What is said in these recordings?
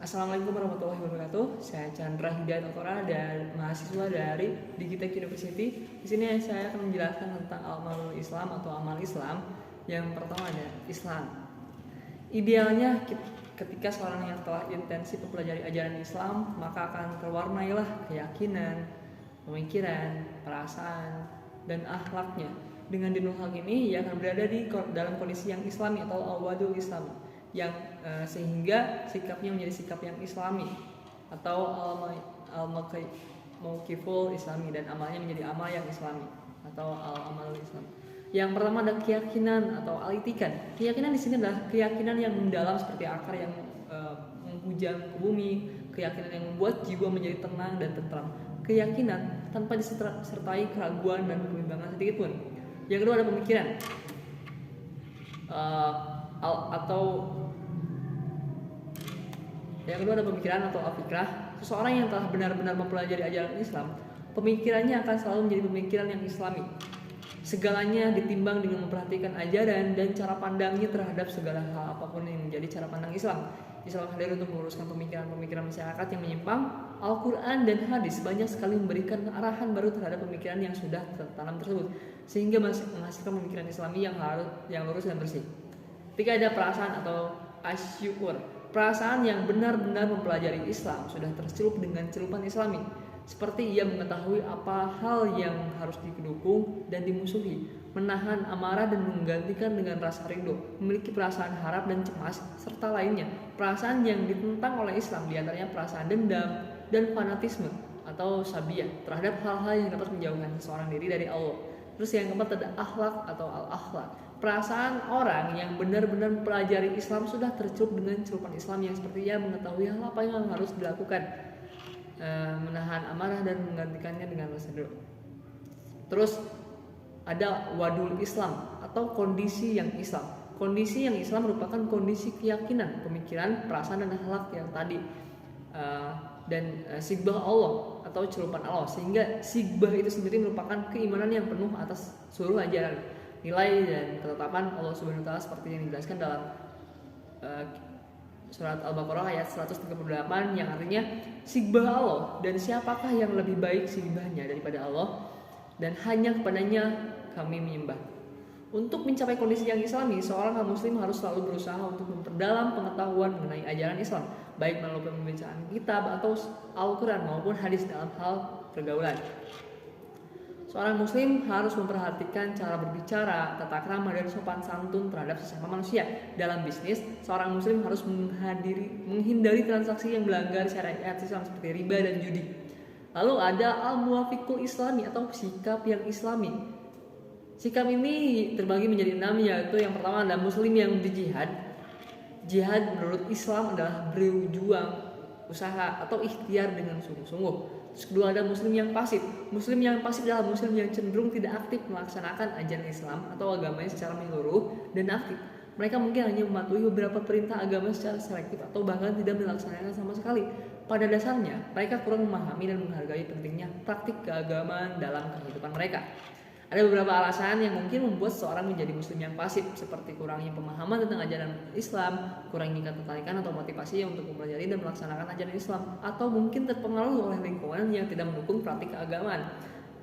Assalamualaikum warahmatullahi wabarakatuh. Saya Chandra Hidayat Oktora dan mahasiswa dari Digitek University. Di sini saya akan menjelaskan tentang amal Islam atau amal Islam. Yang pertama ada Islam. Idealnya ketika seorang yang telah intensif mempelajari ajaran Islam, maka akan terwarnailah keyakinan, pemikiran, perasaan, dan akhlaknya. Dengan dua hal ini, ia akan berada dalam kondisi yang Islami atau al-wadul Islam, yang sehingga sikapnya menjadi sikap yang Islami atau al-mauqiful Islami, dan amalnya menjadi amal yang Islami atau al-amal Islam. Yang pertama ada keyakinan atau al-i'tiqad. Keyakinan di sini adalah keyakinan yang mendalam seperti akar yang menghujam ke bumi, keyakinan yang membuat jiwa menjadi tenang dan tentram, keyakinan tanpa disertai keraguan dan kebimbangan sedikit pun. Yang kedua ada pemikiran Yang kedua ada pemikiran atau al-fikrah. Seseorang yang telah benar-benar mempelajari ajaran Islam, pemikirannya akan selalu menjadi pemikiran yang Islami. Segalanya ditimbang dengan memperhatikan ajaran dan cara pandangnya terhadap segala hal apapun yang menjadi cara pandang Islam. Islam hadir untuk meluruskan pemikiran-pemikiran masyarakat yang menyimpang. Al-Quran dan hadis banyak sekali memberikan arahan baru terhadap pemikiran yang sudah tertanam tersebut, sehingga menghasilkan pemikiran Islami yang lurus dan bersih. Ketika ada perasaan atau asyukur, perasaan yang benar-benar mempelajari Islam sudah tercelup dengan celupan Islami, seperti ia mengetahui apa hal yang harus didukung dan dimusuhi, menahan amarah dan menggantikan dengan rasa rindu, memiliki perasaan harap dan cemas, serta lainnya. Perasaan yang ditentang oleh Islam diantaranya perasaan dendam dan fanatisme atau sabiyah terhadap hal-hal yang dapat menjauhkan seseorang diri dari Allah. Terus yang keempat ada akhlak atau al-akhlak. Perasaan orang yang benar-benar mempelajari Islam sudah tercelup dengan celupan Islam, yang sepertinya mengetahui hal apa yang harus dilakukan, menahan amarah dan menggantikannya dengan rasa rindu. Terus ada wadul Islam atau kondisi yang Islam. Kondisi yang Islam merupakan kondisi keyakinan, pemikiran, perasaan dan akhlak yang tadi, dan sigbah Allah atau celupan Allah, sehingga sigbah itu sendiri merupakan keimanan yang penuh atas seluruh ajaran, nilai dan ketetapan Allah Subhanahu wa taala seperti yang dijelaskan dalam surat Al-Baqarah ayat 138, yang artinya sigbah Allah, dan siapakah yang lebih baik sigbahnya daripada Allah, dan hanya kepadanya kami menyembah. Untuk mencapai kondisi yang Islami, seorang muslim harus selalu berusaha untuk memperdalam pengetahuan mengenai ajaran Islam, baik melalui pembacaan kitab atau Al-Quran maupun hadis dalam hal pergaulan. Seorang muslim harus memperhatikan cara berbicara, tata krama, dan sopan santun terhadap sesama manusia. Dalam bisnis, seorang muslim harus menghindari transaksi yang melanggar syariat Islam seperti riba dan judi. Lalu ada al-muwafiqul islami atau sikap yang Islami. Sikap ini terbagi menjadi 6, yaitu yang pertama adalah muslim yang berjihad. Jihad menurut Islam adalah berjuang, usaha atau ikhtiar dengan sungguh-sungguh. Terus kedua ada muslim yang pasif. Muslim yang pasif adalah muslim yang cenderung tidak aktif melaksanakan ajaran Islam atau agamanya secara menyeluruh dan aktif. Mereka mungkin hanya mematuhi beberapa perintah agama secara selektif atau bahkan tidak melaksanakan sama sekali. Pada dasarnya, mereka kurang memahami dan menghargai pentingnya praktik keagamaan dalam kehidupan mereka. Ada beberapa alasan yang mungkin membuat seorang menjadi muslim yang pasif, seperti kurangnya pemahaman tentang ajaran Islam, kurangnya ketertarikan atau motivasi untuk mempelajari dan melaksanakan ajaran Islam, atau mungkin terpengaruh oleh lingkungan yang tidak mendukung praktik keagamaan.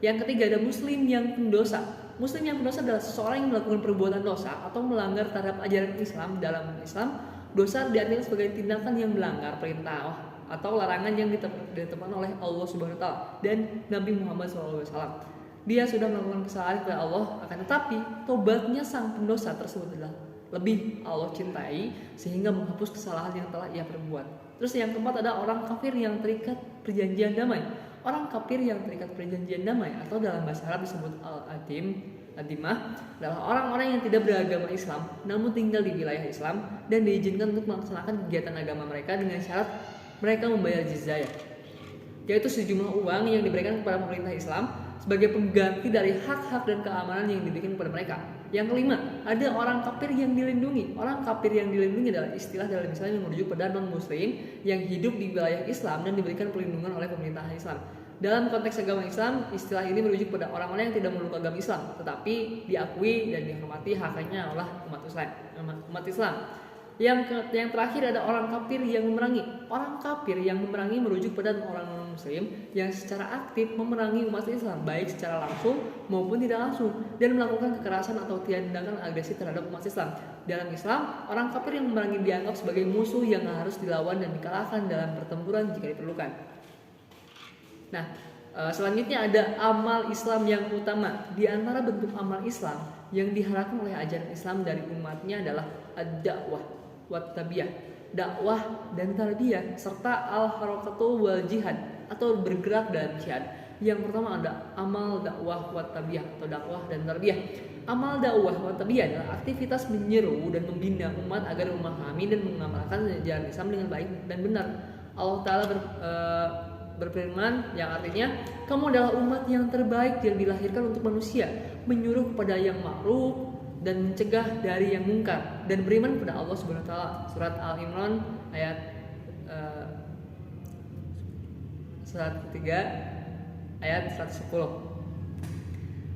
Yang ketiga ada muslim yang pendosa. Muslim yang pendosa adalah seseorang yang melakukan perbuatan dosa atau melanggar terhadap ajaran Islam. Dalam Islam, dosa diartikan sebagai tindakan yang melanggar perintah atau larangan yang ditetapkan oleh Allah Subhanahu wa taala dan Nabi Muhammad SAW. Dia sudah melakukan kesalahan kepada Allah, akan tetapi tobatnya sang pendosa tersebut adalah lebih Allah cintai sehingga menghapus kesalahan yang telah ia perbuat. Terus yang keempat ada orang kafir yang terikat perjanjian damai. Orang kafir yang terikat perjanjian damai atau dalam bahasa Arab disebut al-adimah adalah orang-orang yang tidak beragama Islam namun tinggal di wilayah Islam dan diizinkan untuk melaksanakan kegiatan agama mereka dengan syarat mereka membayar jizyah, yaitu sejumlah uang yang diberikan kepada pemerintah Islam sebagai pengganti dari hak-hak dan keamanan yang diberikan kepada mereka. Yang kelima, ada orang kafir yang dilindungi. Orang kafir yang dilindungi adalah istilah dalam Islam yang merujuk pada non-muslim yang hidup di wilayah Islam dan diberikan perlindungan oleh pemerintahan Islam. Dalam konteks agama Islam, istilah ini merujuk pada orang-orang yang tidak memeluk agama Islam, tetapi diakui dan dihormati haknya oleh umat Islam. Yang terakhir ada orang kafir yang memerangi. Orang kafir yang memerangi merujuk pada orang muslim yang secara aktif memerangi umat Islam, baik secara langsung maupun tidak langsung, dan melakukan kekerasan atau tindakan agresi terhadap umat Islam. Dalam Islam, orang kafir yang memerangi dianggap sebagai musuh yang harus dilawan dan dikalahkan dalam pertempuran jika diperlukan. Nah, selanjutnya ada amal Islam yang utama. Di antara bentuk amal Islam yang diharapkan oleh ajaran Islam dari umatnya adalah ad-da'wah wat tabiyah, dakwah dan tarbiyah, serta al-harakatu wal jihad atau bergerak dalam jihad. Yang pertama ada amal dakwah wat tabiyah atau dakwah dan tarbiyah. Amal dakwah wat tabiyah adalah aktivitas menyeru dan membina umat agar memahami dan mengamalkan ajaran Islam dengan baik dan benar. Allah Ta'ala berfirman yang artinya, kamu adalah umat yang terbaik yang dilahirkan untuk manusia, menyuruh kepada yang ma'ruf dan mencegah dari yang mungkar, dan beriman kepada Allah Subhanahu wa taala. Surat Al-Imran ayat surat ketiga ayat 110.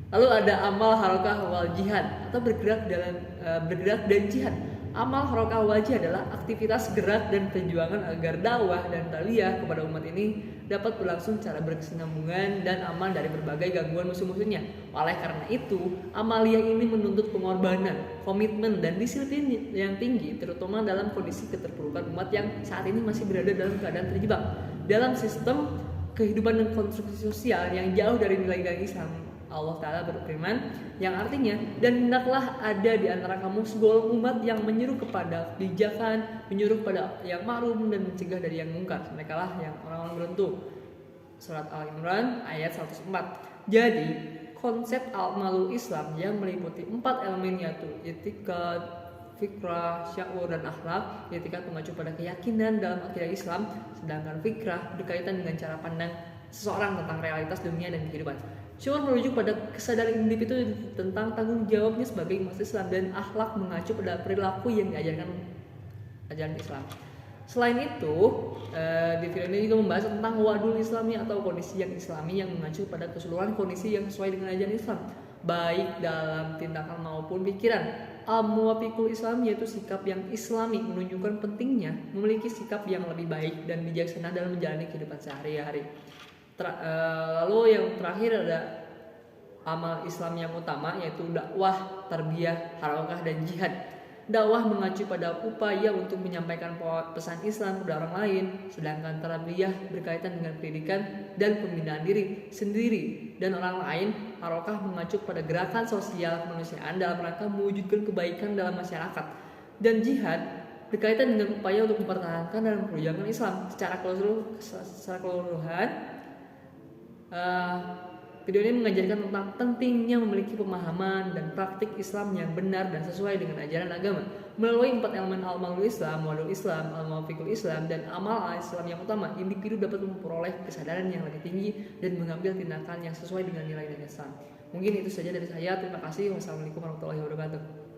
Lalu ada amal harakah wal jihad atau bergerak dan jihad. Amal harakah wal jihad adalah aktivitas gerak dan perjuangan agar dakwah dan tarbiyah kepada umat ini dapat berlangsung secara berkesinambungan dan aman dari berbagai gangguan musuh-musuhnya. Oleh karena itu, amaliyah ini menuntut pengorbanan, komitmen, dan disiplin yang tinggi, terutama dalam kondisi keterpurukan umat yang saat ini masih berada dalam keadaan terjebak dalam sistem kehidupan dan konstruksi sosial yang jauh dari nilai-nilai Islam. Allah Ta'ala berfirman yang artinya, dan hendaklah ada di antara kamu segolongan umat yang menyuruh kepada kebijakan, menyuruh kepada yang ma'ruf dan mencegah dari yang mungkar. Mereka lah yang orang-orang beruntung. Surat Al-Imran ayat 104. Jadi konsep al-malul Islam yang meliputi 4 elemen yaitu etikat, fikrah, sya'ur, dan akhlak. Etikat mengacu pada keyakinan dalam akidah Islam, sedangkan fikrah berkaitan dengan cara pandang seseorang tentang realitas dunia dan kehidupan. Syukur merujuk pada kesadaran individu tentang tanggung jawabnya sebagai umat Islam, dan akhlak mengacu pada perilaku yang diajarkan ajaran Islam. Selain itu, di video ini juga membahas tentang wadul Islami atau kondisi yang Islami yang mengacu pada keseluruhan kondisi yang sesuai dengan ajaran Islam, baik dalam tindakan maupun pikiran. Al-muwafiqul Islam yaitu sikap yang Islami, menunjukkan pentingnya memiliki sikap yang lebih baik dan bijaksana dalam menjalani kehidupan sehari-hari. Lalu yang terakhir ada amal Islam yang utama yaitu dakwah, tarbiyah, harakah, dan jihad. Dakwah mengacu pada upaya untuk menyampaikan pesan Islam kepada orang lain, sedangkan tarbiyah berkaitan dengan pendidikan dan pembinaan diri sendiri dan orang lain. Harakah mengacu pada gerakan sosial kemanusiaan dalam rangka mewujudkan kebaikan dalam masyarakat, dan jihad berkaitan dengan upaya untuk mempertahankan dan memperjuangkan Islam secara keseluruhan. Video ini mengajarkan tentang pentingnya memiliki pemahaman dan praktik Islam yang benar dan sesuai dengan ajaran agama. Melalui 4 elemen al-malul Islam, wadul Islam, al-muwafiqul Islam, dan amal Islam yang utama, individu dapat memperoleh kesadaran yang lebih tinggi dan mengambil tindakan yang sesuai dengan nilai-nilai Islam. Mungkin itu saja dari saya. Terima kasih. Wassalamualaikum warahmatullahi wabarakatuh.